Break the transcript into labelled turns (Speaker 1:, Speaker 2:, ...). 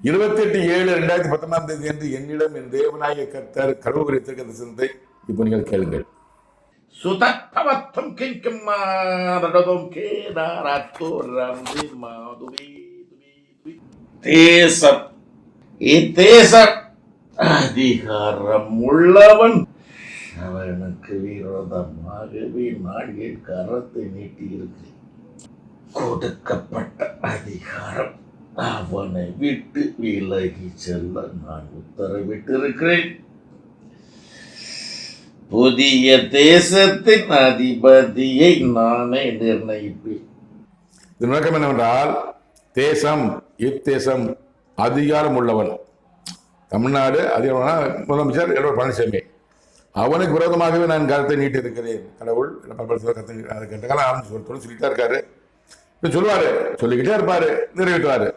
Speaker 1: 28/7/2019 அன்று என்னிடம் என் தேவனாகிய கர்த்தர் கடவுள் குறித்த சிந்தை இப்போ நீங்கள் கேளுங்கள்.
Speaker 2: சுதப்பவத்தம் கிங்கும் மாரடதும் கேதாரத்தோரம் மாதுவி தேசம் இத்தேசம் அதிகாரம் உள்ளவன் அவனுக்கு விரோதமாகவே நான் என் கரத்தை நீட்டியிருக்கிறேன். கொடுக்கப்பட்ட அதிகாரம் அவனை விட்டு விலகி செல்ல நான் உத்தரவிட்டிருக்கிறேன். புதிய தேசத்தின் அதிபதியை நானே நிர்ணயிப்பேன்.
Speaker 1: இதன் விளக்கம் என்னவென்றால், தேசம் இத்தேசம் அதிகாரம் உள்ளவன். தமிழ்நாடு அதிகாரம் முதலமைச்சர் எடப்பாடி பழனிசாமி. அவனுக்கு விரோதமாகவே நான் கருத்தை நீட்டி இருக்கிறேன். கடவுள் கருத்தை சொல்லிட்டா இருக்காரு, சொல்லிக்கிட்டே இருப்பாரு, நிறைவேற்றுவாரு.